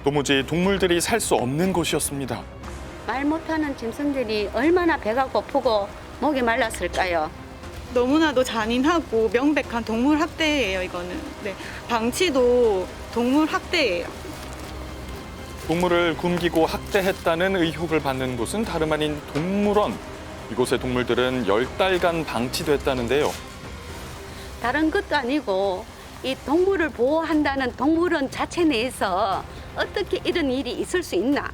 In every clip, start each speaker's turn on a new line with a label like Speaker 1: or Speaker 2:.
Speaker 1: 도무지 동물들이 살 수 없는 곳이었습니다.
Speaker 2: 말 못하는 짐승들이 얼마나 배가 고프고 목이 말랐을까요?
Speaker 3: 너무나도 잔인하고 명백한 동물 학대예요, 이거는. 네, 방치도 동물 학대예요.
Speaker 1: 동물을 굶기고 학대했다는 의혹을 받는 곳은 다름 아닌 동물원. 이곳의 동물들은 10달간 방치됐다는데요.
Speaker 2: 다른 것도 아니고 이 동물을 보호한다는 동물원 자체 내에서 어떻게 이런 일이 있을 수 있나?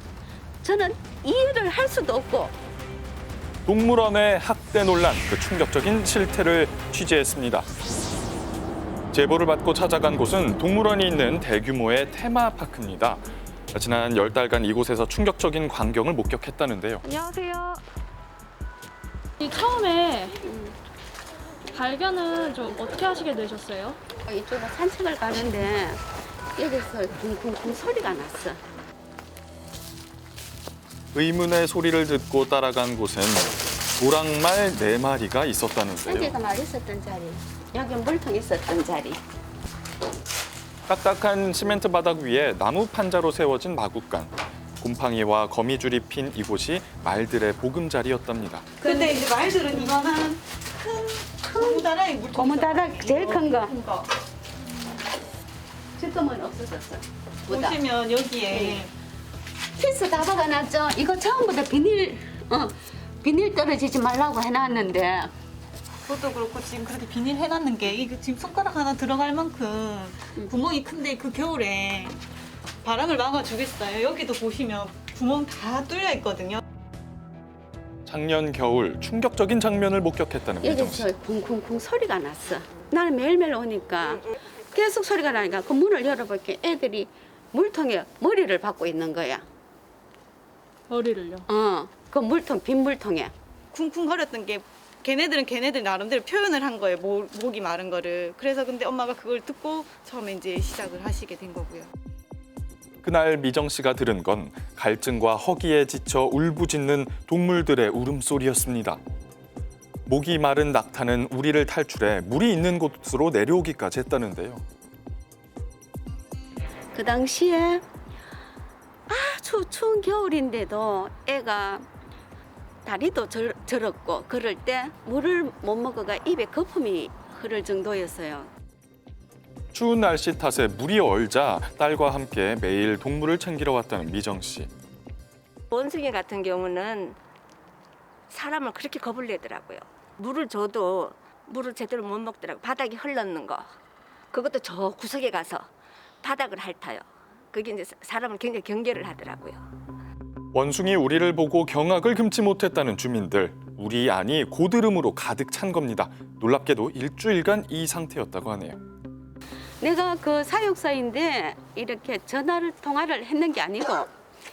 Speaker 2: 저는 이해를 할 수도 없고.
Speaker 1: 동물원의 학대 논란, 그 충격적인 실태를 취재했습니다. 제보를 받고 찾아간 곳은 동물원이 있는 대규모의 테마파크입니다. 지난 10달간 이곳에서 충격적인 광경을 목격했다는데요.
Speaker 4: 안녕하세요. 이 처음에 발견은 좀 어떻게 하시게 되셨어요?
Speaker 2: 이쪽으로 산책을 가는데 여기서 쿵쿵쿵 소리가 났어.
Speaker 1: 의문의 소리를 듣고 따라간 곳엔 도랑말 4마리가 있었다는데요.
Speaker 2: 여기가 말 있었던 자리, 여기 물통 있었던 자리.
Speaker 1: 딱딱한 시멘트 바닥 위에 나무 판자로 세워진 마구간. 곰팡이와 거미줄이 핀 이곳이 말들의 보금자리였답니다.
Speaker 3: 근데 이제 말들은 이만한 큰 고무다라이 물통.
Speaker 2: 고무다락 제일 큰 거.
Speaker 3: 큰 거.
Speaker 2: 지금은 없어졌어. 보다.
Speaker 3: 보시면 여기에
Speaker 2: 필수 다 박아놨죠. 이거 처음부터 비닐 떨어지지 말라고 해놨는데
Speaker 3: 그것도 그렇고 지금 그렇게 비닐 해놨는 게 이거 지금 손가락 하나 들어갈 만큼 구멍이 큰데 그 겨울에 바람을 막아주겠어요. 여기도 보시면 구멍 다 뚫려 있거든요.
Speaker 1: 작년 겨울 충격적인 장면을 목격했다는 미정 씨.
Speaker 2: 여기서 쿵쿵쿵 소리가 났어. 나는 매일매일 오니까 계속 소리가 나니까 그 문을 열어볼게 애들이 물통에 머리를 박고 있는 거야.
Speaker 4: 머리를요?
Speaker 2: 그 물통, 빈 물통에.
Speaker 3: 쿵쿵 거렸던 게 걔네들은 걔네들 나름대로 표현을 한 거예요. 목이 마른 거를. 그래서 근데 엄마가 그걸 듣고 처음에 이제 시작을 하시게 된 거고요.
Speaker 1: 그날 미정 씨가 들은 건 갈증과 허기에 지쳐 울부짖는 동물들의 울음소리였습니다. 목이 마른 낙타는 우리를 탈출해 물이 있는 곳으로 내려오기까지 했다는데요.
Speaker 2: 그 당시에 아주 추운 겨울인데도 애가 다리도 저렸고 그럴 때 물을 못 먹어가 입에 거품이 흐를 정도였어요.
Speaker 1: 추운 날씨 탓에 물이 얼자 딸과 함께 매일 동물을 챙기러 왔다는 미정 씨.
Speaker 5: 원숭이 같은 경우는 사람을 그렇게 겁을 내더라고요. 물을 줘도 물을 제대로 못 먹더라고요. 바닥이 흘렀는 거. 그것도 저 구석에 가서 바닥을 핥아요. 그게 이제 사람을 굉장히 경계를 하더라고요.
Speaker 1: 원숭이 우리를 보고 경악을 금치 못했다는 주민들. 우리 안이 고드름으로 가득 찬 겁니다. 놀랍게도 일주일간 이 상태였다고 하네요.
Speaker 2: 내가 그 사육사인데 이렇게 통화를 했는 게 아니고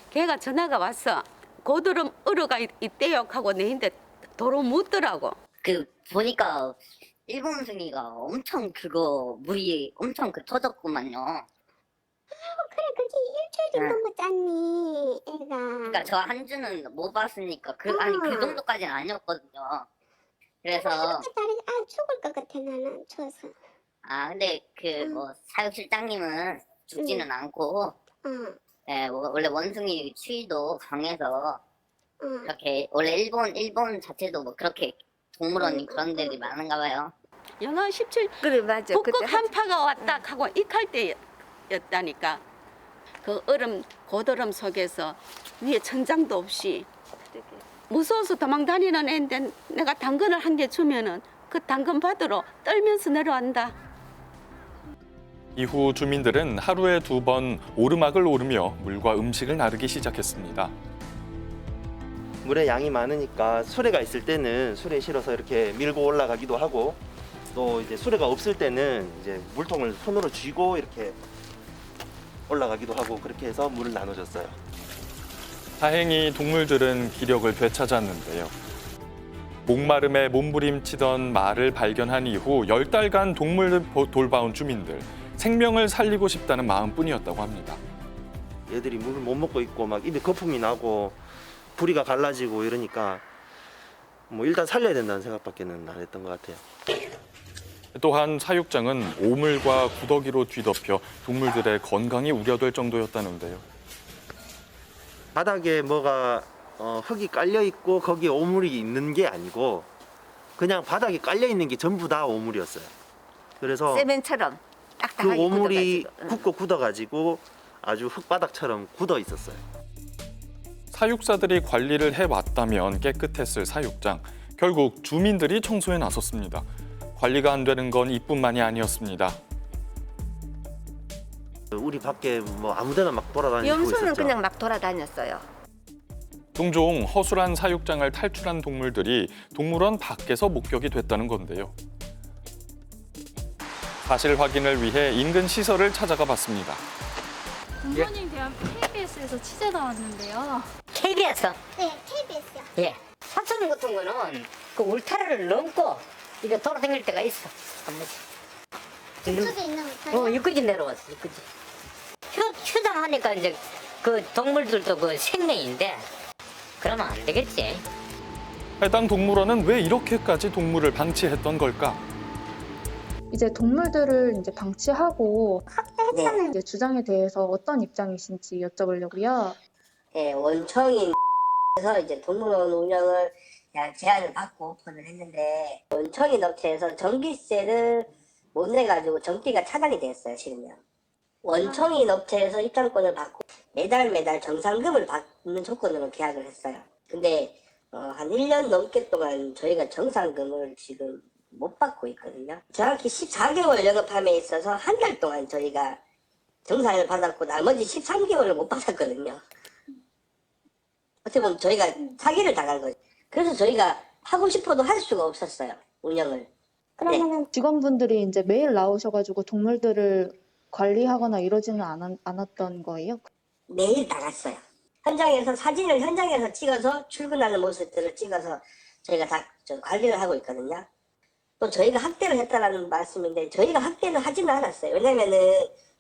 Speaker 2: 걔가 전화가 왔어. 고드름 얼어가 있대요 하고 내인데 도로 묻더라고.
Speaker 6: 보니까 일본 원숭이가 엄청 물이 엄청 터졌구만요.
Speaker 7: 그래 그게 일주일 정도 못 잤니 애가.
Speaker 6: 그러니까 저 한 주는 못 봤으니까 아니 그 정도까지는 아니었거든요. 그래서
Speaker 7: 다리 죽을 것 같아 나는 추워서.
Speaker 6: 근데 사육실장님은 죽지는 않고 원래 원숭이 추위도 강해서 그렇게 원래 일본 자체도 뭐 그렇게 동물원이 그런 데들이 많은가 봐요.
Speaker 2: 영하 17
Speaker 5: 그래 맞아.
Speaker 2: 북극 한파가 왔다 하고 익할 때였다니까. 그 고드름 속에서 위에 천장도 없이 무서워서 도망 다니는 애인데 내가 당근을 한 개 주면은 그 당근 받으러 떨면서 내려간다.
Speaker 1: 이후 주민들은 하루에 2번 오르막을 오르며 물과 음식을 나르기 시작했습니다.
Speaker 8: 물의 양이 많으니까 수레가 있을 때는 수레에 실어서 이렇게 밀고 올라가기도 하고 또 이제 수레가 없을 때는 이제 물통을 손으로 쥐고 이렇게 올라가기도 하고 그렇게 해서 물을 나눠줬어요.
Speaker 1: 다행히 동물들은 기력을 되찾았는데요. 목마름에 몸부림치던 말을 발견한 이후 10달간 동물을 돌봐온 주민들. 생명을 살리고 싶다는 마음뿐이었다고 합니다.
Speaker 8: 얘들이 물을 못 먹고 있고 막 입에 거품이 나고 부리가 갈라지고 이러니까 뭐 일단 살려야 된다는 생각밖에는 안 했던 것 같아요.
Speaker 1: 또한 사육장은 오물과 구더기로 뒤덮여 동물들의 건강이 우려될 정도였다는데요.
Speaker 8: 바닥에 뭐가 흙이 깔려 있고 거기에 오물이 있는 게 아니고 그냥 바닥에 깔려 있는 게 전부 다 오물이었어요. 그래서
Speaker 5: 세면처럼
Speaker 8: 그
Speaker 5: 딱딱하게
Speaker 8: 오물이
Speaker 5: 굳어가지고.
Speaker 8: 굳고 굳어가지고 아주 흙바닥처럼 굳어 있었어요.
Speaker 1: 사육사들이 관리를 해왔다면 깨끗했을 사육장. 결국 주민들이 청소에 나섰습니다. 관리가 안 되는 건 이뿐만이 아니었습니다.
Speaker 8: 우리 밖에 뭐 아무데나 막 돌아다니고
Speaker 5: 염소는
Speaker 8: 있었죠.
Speaker 5: 그냥 막 돌아다녔어요.
Speaker 1: 종종 허술한 사육장을 탈출한 동물들이 동물원 밖에서 목격이 됐다는 건데요. 사실 확인을 위해 인근 시설을 찾아가 봤습니다.
Speaker 4: 굿모닝 대한 KBS에서 취재 나왔는데요.
Speaker 6: KBS.
Speaker 7: 네, KBS요.
Speaker 6: 예. 사천 같은 거는 그 울타리를 넘고 이게 돌아다닐 때가 있어. 한 번씩.
Speaker 7: 저쪽에 있는 울타리.
Speaker 6: 여기까지 내려왔어. 여기까지. 휴장하니까 이제 그 동물들도 그 생명인데 그러면 안 되겠지.
Speaker 1: 해당 동물원은 왜 이렇게까지 동물을 방치했던 걸까?
Speaker 9: 이제 동물들을 이제 방치하고
Speaker 7: 했다는
Speaker 9: 이제 주장에 대해서 어떤 입장이신지 여쭤보려고요.
Speaker 6: 예, 원청인에서 이제 동물원 운영을 그냥 제안을 받고 오픈을 했는데 원청인 업체에서 전기세를 못 내가지고 전기가 차단이 됐어요, 지금요. 원청인 업체에서 입장권을 받고 매달 정상금을 받는 조건으로 계약을 했어요. 근데 한 1년 넘게 동안 저희가 정상금을 지금 못 받고 있거든요. 정확히 14개월 영업함에 있어서 한 달 동안 저희가 정산을 받았고 나머지 13개월을 못 받았거든요. 어떻게 보면 저희가 사기를 당한 거죠. 그래서 저희가 하고 싶어도 할 수가 없었어요, 운영을.
Speaker 9: 그러면은 직원분들이 이제 매일 나오셔가지고 동물들을 관리하거나 이러지는 않았던 거예요?
Speaker 6: 매일 나갔어요. 현장에서 사진을 현장에서 찍어서 출근하는 모습들을 찍어서 저희가 다 관리를 하고 있거든요. 또 저희가 학대를 했다라는 말씀인데 저희가 학대는 하지는 않았어요. 왜냐면은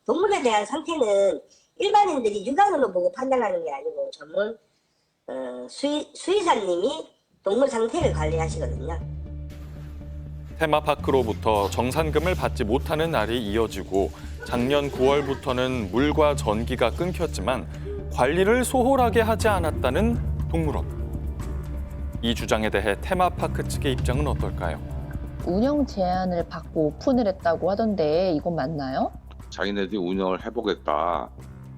Speaker 6: 동물에 대한 상태는 일반인들이 육안으로 보고 판단하는 게 아니고 전문 수의사님이 동물 상태를 관리하시거든요.
Speaker 1: 테마파크로부터 정산금을 받지 못하는 날이 이어지고 작년 9월부터는 물과 전기가 끊겼지만 관리를 소홀하게 하지 않았다는 동물원. 이 주장에 대해 테마파크 측의 입장은 어떨까요?
Speaker 10: 운영 제안을 받고 오픈을 했다고 하던데 이건 맞나요?
Speaker 11: 자기네들이 운영을 해보겠다.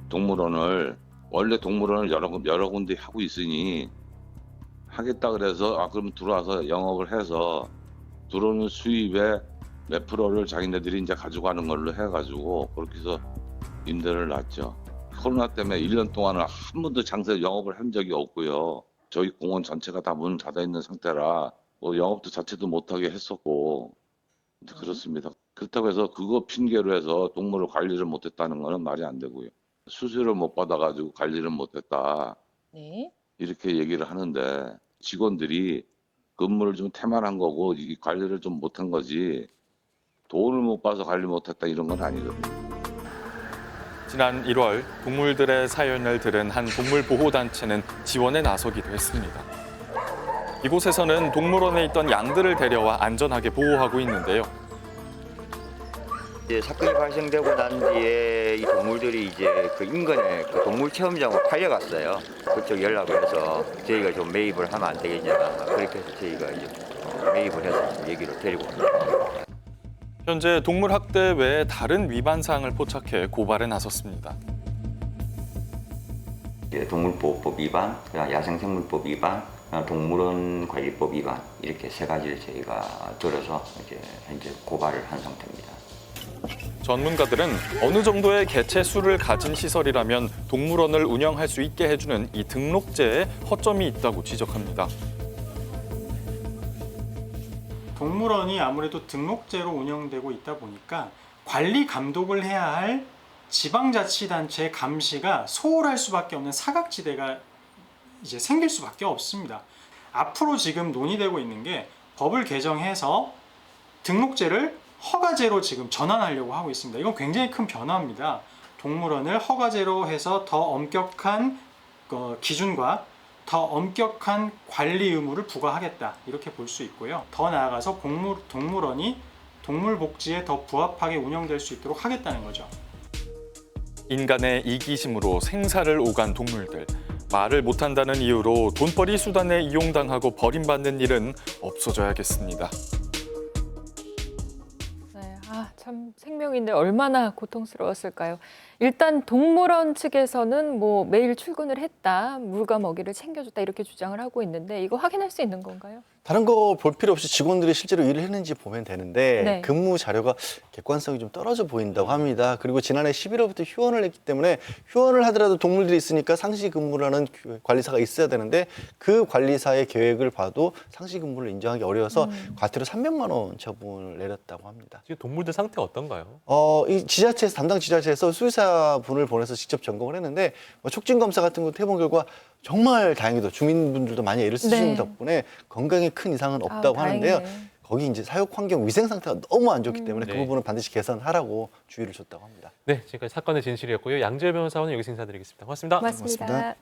Speaker 11: 동물원을 원래 동물원을 여러 군데 하고 있으니 하겠다 그래서 그럼 들어와서 영업을 해서 들어오는 수입의 몇 프로를 자기네들이 이제 가져가는 걸로 해가지고 그렇게 해서 임대를 놨죠. 코로나 때문에 1년 동안은 한 번도 장사 영업을 한 적이 없고요. 저희 공원 전체가 다 문 닫아 있는 상태라 뭐 영업도 자체도 못하게 했었고 그렇습니다. 그렇다고 해서 그거 핑계로 해서 동물을 관리를 못했다는 거는 말이 안 되고요. 수수료를 못 받아가지고 관리를 못했다
Speaker 10: 네.
Speaker 11: 이렇게 얘기를 하는데 직원들이 근무를 좀 태만한 거고 이 관리를 좀 못한 거지 돈을 못 받아서 관리 못했다 이런 건 아니거든요.
Speaker 1: 지난 1월 동물들의 사연을 들은 한 동물보호단체는 지원에 나서기도 했습니다. 이곳에서는 동물원에 있던 양들을 데려와 안전하게 보호하고 있는데요.
Speaker 12: 이제 사건이 발생되고 난 뒤에 이 동물들이 이제 그 인근에 그 동물 체험장으로 팔려갔어요. 그쪽 연락을 해서 저희가 좀 매입을 하면 안 되겠냐. 그렇게 해서 저희가 이제 매입을 해서 얘기를 데리고 옵니다.
Speaker 1: 현재 동물 학대 외에 다른 위반 사항을 포착해 고발에 나섰습니다.
Speaker 12: 동물보호법 위반, 야생생물법 위반, 동물원 관리법 위반 이렇게 세 가지를 저희가 들어서 이제 현재 고발을 한 상태입니다.
Speaker 1: 전문가들은 어느 정도의 개체 수를 가진 시설이라면 동물원을 운영할 수 있게 해주는 이 등록제에 허점이 있다고 지적합니다.
Speaker 13: 동물원이 아무래도 등록제로 운영되고 있다 보니까 관리 감독을 해야 할 지방자치단체의 감시가 소홀할 수밖에 없는 사각지대가 이제 생길 수밖에 없습니다. 앞으로 지금 논의되고 있는 게 법을 개정해서 등록제를 허가제로 지금 전환하려고 하고 있습니다. 이건 굉장히 큰 변화입니다. 동물원을 허가제로 해서 더 엄격한 기준과 더 엄격한 관리 의무를 부과하겠다 이렇게 볼 수 있고요. 더 나아가서 동물원이 동물 복지에 더 부합하게 운영될 수 있도록 하겠다는 거죠.
Speaker 1: 인간의 이기심으로 생사를 오간 동물들. 말을 못한다는 이유로 돈벌이 수단에 이용당하고 버림받는 일은 없어져야겠습니다.
Speaker 14: 네, 참 생명인데 얼마나 고통스러웠을까요? 일단 동물원 측에서는 뭐 매일 출근을 했다, 물과 먹이를 챙겨줬다 이렇게 주장을 하고 있는데 이거 확인할 수 있는 건가요?
Speaker 15: 다른 거 볼 필요 없이 직원들이 실제로 일을 했는지 보면 되는데
Speaker 14: 네.
Speaker 15: 근무 자료가 객관성이 좀 떨어져 보인다고 합니다. 그리고 지난해 11월부터 휴원을 했기 때문에 휴원을 하더라도 동물들이 있으니까 상시 근무를 하는 관리사가 있어야 되는데 그 관리사의 계획을 봐도 상시 근무를 인정하기 어려워서 과태료 300만 원 처분을 내렸다고 합니다.
Speaker 16: 지금 동물들 상태 어떤가요?
Speaker 15: 이 지자체에서 담당 지자체에서 수의사분을 보내서 직접 점검을 했는데 촉진 검사 같은 것도 해본 결과 정말 다행히도 주민분들도 많이 애를 쓰시는
Speaker 14: 네.
Speaker 15: 덕분에 건강에 큰 이상은 없다고 하는데요.
Speaker 14: 다행이네요.
Speaker 15: 거기 이제 사육 환경 위생 상태가 너무 안 좋기 때문에 그 부분은 반드시 개선하라고 주의를 줬다고 합니다.
Speaker 16: 네, 지금까지 사건의 진실이었고요. 양재열 변호사와는 여기서 인사드리겠습니다. 고맙습니다.
Speaker 14: 고맙습니다.